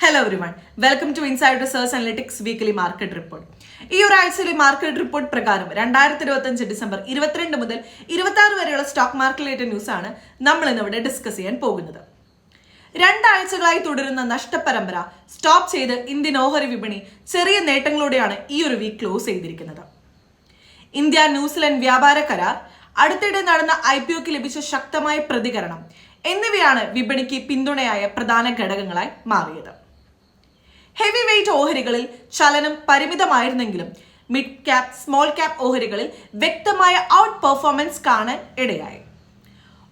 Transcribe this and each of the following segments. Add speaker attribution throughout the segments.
Speaker 1: Hello everyone, welcome to Inside Research Analytics Weekly Market Report. ഈ ഒരാഴ്ചയിലെ market report പ്രകാരം 2025 December 22 മുതൽ 26 വരെയുള്ള stock മാർക്കറ്റിലെ ന്യൂസ് ആണ് നമ്മൾ ഇന്നിവിടെ ഡിസ്കസ് ചെയ്യാൻ പോകുന്നത്. രണ്ടാഴ്ചകളായി തുടരുന്ന നഷ്ടപരമ്പര സ്റ്റോപ്പ് ചെയ്ത് ഇന്ത്യൻ ഓഹരി വിപണി ചെറിയ നേട്ടങ്ങളോടെയാണ് ഈ ഒരു വീക്ക് ക്ലോസ് ചെയ്തിരിക്കുന്നത്. ഇന്ത്യ ന്യൂസിലൻഡ് വ്യാപാര കരാർ, അടുത്തിടെ നടന്ന IPOക്ക് ലഭിച്ച ശക്തമായ പ്രതികരണം എന്നിവയാണ് വിപണിക്ക് പിന്തുണയായ പ്രധാന ഘടകങ്ങളായി മാറിയത്. ഹെവി വെയ്റ്റ് ഓഹരികളിൽ ചലനം പരിമിതമായിരുന്നെങ്കിലും മിഡ് ക്യാപ്, സ്മോൾ ക്യാപ് ഓഹരികളിൽ വ്യക്തമായ ഔട്ട് പെർഫോമൻസ് കാണാൻ ഇടയായി.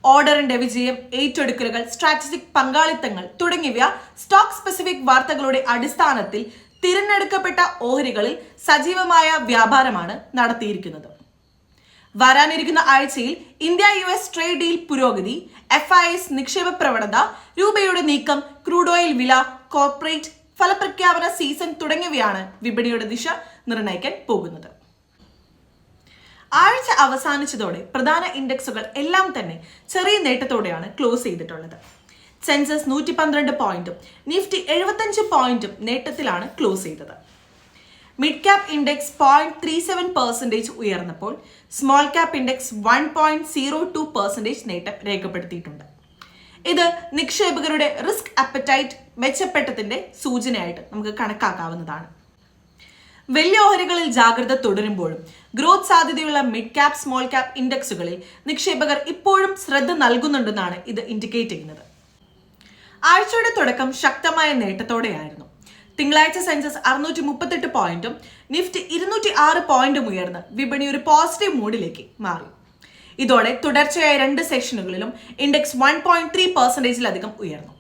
Speaker 1: ഓർഡറിന്റെ വിജയം, ഏറ്റെടുക്കലുകൾ, സ്ട്രാറ്റജിക് പങ്കാളിത്തങ്ങൾ തുടങ്ങിയവ സ്റ്റോക്ക് സ്പെസിഫിക് വാർത്തകളുടെ അടിസ്ഥാനത്തിൽ തിരഞ്ഞെടുക്കപ്പെട്ട ഓഹരികളിൽ സജീവമായ വ്യാപാരമാണ് നടത്തിയിരിക്കുന്നത്. വരാനിരിക്കുന്ന ആഴ്ചയിൽ ഇന്ത്യ US ട്രേഡ് ഡീൽ പുരോഗതി, FIS നിക്ഷേപ പ്രവണത, രൂപയുടെ നീക്കം, ക്രൂഡ് ഓയിൽ വില, കോർപ്പറേറ്റ് ഫലപ്രഖ്യാപന സീസൺ തുടങ്ങിയവയാണ് വിപണിയുടെ ദിശ നിർണ്ണയിക്കാൻ പോകുന്നത്. ആഴ്ച അവസാനിച്ചതോടെ പ്രധാന ഇൻഡെക്സുകൾ എല്ലാം തന്നെ ചെറിയ നേട്ടത്തോടെയാണ് ക്ലോസ് ചെയ്തിട്ടുള്ളത്. സെൻസസ് 112 പോയിന്റും നിഫ്റ്റി 75 പോയിന്റും നേട്ടത്തിലാണ് ക്ലോസ് ചെയ്തത്. മിഡ് ക്യാപ് ഇൻഡെക്സ് 0.37% ഉയർന്നപ്പോൾ സ്മോൾ ക്യാപ് ഇൻഡെക്സ് 1.02% നേട്ടം രേഖപ്പെടുത്തിയിട്ടുണ്ട്. ഇത് നിക്ഷേപകരുടെ റിസ്ക് അപ്പറ്റൈറ്റ് മെച്ചപ്പെട്ടതിന്റെ സൂചനയായിട്ട് നമുക്ക് കണക്കാക്കാവുന്നതാണ്. വലിയ ഓഹരികളിൽ ജാഗ്രത തുടരുമ്പോഴും ഗ്രോത്ത് സാധ്യതയുള്ള മിഡ് ക്യാപ്, സ്മോൾ ക്യാപ് ഇൻഡെക്സുകളിൽ നിക്ഷേപകർ ഇപ്പോഴും ശ്രദ്ധ നൽകുന്നുണ്ടെന്നാണ് ഇത് ഇൻഡിക്കേറ്റ് ചെയ്യുന്നത്. ആഴ്ചയുടെ തുടക്കം ശക്തമായ നേട്ടത്തോടെയായിരുന്നു. തിങ്കളാഴ്ച സെൻസസ് 638 പോയിന്റും നിഫ്റ്റി 206 പോയിന്റും ഉയർന്ന് വിപണി ഒരു പോസിറ്റീവ് മൂഡിലേക്ക് മാറി. ഇതോടെ തുടർച്ചയായ 2 സെഷനുകളിലും ഇൻഡെക്സ് 1.3%-ലധികം ഉയർന്നു.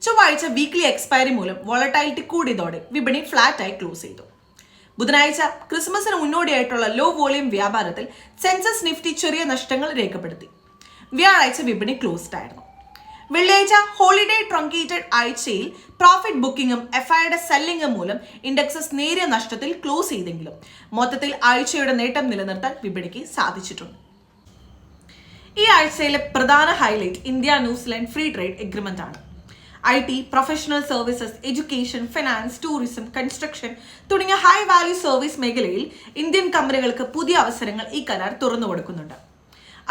Speaker 1: ചൊവ്വാഴ്ച വീക്ക്ലി എക്സ്പയറി മൂലം വോളറ്റൈലിറ്റി കൂടിയതോടെ വിപണി ഫ്ലാറ്റായി ക്ലോസ് ചെയ്തു. ബുധനാഴ്ച ക്രിസ്മസിന് മുന്നോടിയായിട്ടുള്ള ലോ വോളിയം വ്യാപാരത്തിൽ സെൻസസ് നിഫ്റ്റി ചെറിയ നഷ്ടങ്ങൾ രേഖപ്പെടുത്തി. വ്യാഴാഴ്ച വിപണി ക്ലോസ്ഡ് ആയിരുന്നു. വെള്ളിയാഴ്ച ഹോളിഡേ ട്രങ്കേറ്റഡ് ആഴ്ചയിൽ പ്രോഫിറ്റ് ബുക്കിംഗും FIയുടെ സെല്ലിംഗും മൂലം ഇൻഡെക്സസ് നേരിയ നഷ്ടത്തിൽ ക്ലോസ് ചെയ്തെങ്കിലും മൊത്തത്തിൽ ആഴ്ചയുടെ നേട്ടം നിലനിർത്താൻ വിപണിക്ക് സാധിച്ചിട്ടുണ്ട്. ഈ ആഴ്ചയിലെ പ്രധാന highlight India New Zealand free trade agreement ആണ്. IT, professional services, education, finance, tourism, construction തുടങ്ങിയ ഹൈ വാല്യൂ സർവീസ് മേഖലയിൽ ഇന്ത്യൻ കമ്പനികൾക്ക് പുതിയ അവസരങ്ങൾ ഈ കരാർ തുറന്നു കൊടുക്കുന്നുണ്ട്.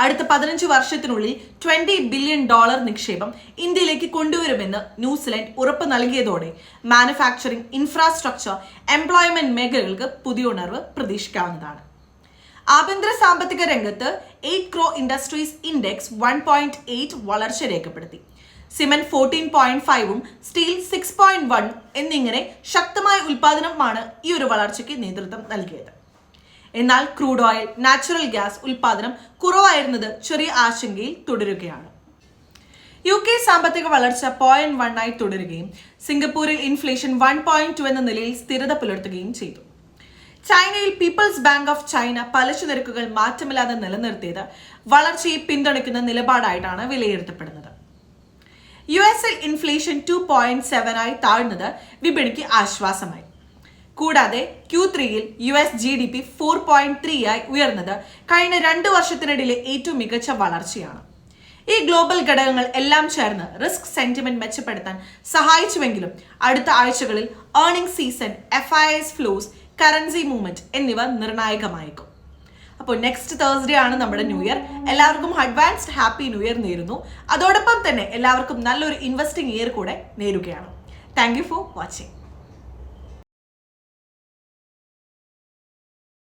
Speaker 1: അടുത്ത 15 വർഷത്തിനുള്ളിൽ $20 ബില്യൺ നിക്ഷേപം ഇന്ത്യയിലേക്ക് കൊണ്ടുവരുമെന്ന് ന്യൂസിലൻഡ് ഉറപ്പ് നൽകിയതോടെ മാനുഫാക്ചറിംഗ്, ഇൻഫ്രാസ്ട്രക്ചർ, എംപ്ലോയ്മെന്റ് മേഖലകൾക്ക് പുതിയ ഉണർവ് പ്രതീക്ഷിക്കാവുന്നതാണ്. ആഭ്യന്തര സാമ്പത്തിക രംഗത്ത് 8 ക്രോ ഇൻഡസ്ട്രീസ് ഇൻഡെക്സ് 1.8 വളർച്ച രേഖപ്പെടുത്തി. സിമന്റ് 14.5ഉം സ്റ്റീൽ 6.1 എന്നിങ്ങനെ ശക്തമായ ഉൽപാദനമാണ് ഈ ഒരു വളർച്ചയ്ക്ക് നേതൃത്വം നൽകിയത്. എന്നാൽ ക്രൂഡ് ഓയിൽ, നാച്ചുറൽ ഗ്യാസ് ഉൽപാദനം കുറവായിരുന്നത് ചെറിയ ആശങ്കയിൽ തുടരുകയാണ്. UK സാമ്പത്തിക വളർച്ച 0.1 ആയി തുടരുകയും സിംഗപ്പൂരിൽ ഇൻഫ്ലേഷൻ 1.2 എന്ന നിലയിൽ സ്ഥിരത പുലർത്തുകയും ചെയ്തു. ചൈനയിൽ പീപ്പിൾസ് ബാങ്ക് ഓഫ് ചൈന പലിശ നിരക്കുകൾ മാറ്റമില്ലാതെ നിലനിർത്തിയത് വളർച്ചയെ പിന്തുണയ്ക്കുന്ന നിലപാടായിട്ടാണ് വിലയിരുത്തപ്പെടുന്നത്. US-ൽ ഇൻഫ്ലേഷൻ 2.7 ആയി താഴ്ന്നത് വിപണിക്ക് ആശ്വാസമായി. കൂടാതെ Q3-ൽ US GDP 4.3 ആയി ഉയർന്നത് കഴിഞ്ഞ 2 വർഷത്തിനിടയിലെ ഏറ്റവും മികച്ച വളർച്ചയാണ്. ഈ ഗ്ലോബൽ ഘടകങ്ങൾ എല്ലാം ചേർന്ന് റിസ്ക് സെന്റിമെന്റ് മെച്ചപ്പെടുത്താൻ സഹായിച്ചുവെങ്കിലും അടുത്ത ആഴ്ചകളിൽ earning season, FIS flows, currency movement എന്നിവ നിർണായകമായേക്കും. അപ്പോൾ നെക്സ്റ്റ് തേഴ്സ്ഡേ ആണ് നമ്മുടെ ന്യൂ ഇയർ. എല്ലാവർക്കും അഡ്വാൻസ്ഡ് ഹാപ്പി ന്യൂ ഇയർ നേരുന്നു. അതോടൊപ്പം തന്നെ എല്ലാവർക്കും നല്ലൊരു ഇൻവെസ്റ്റിംഗ് ഇയർ കൂടെ നേരുകയാണ്. Thank you for watching.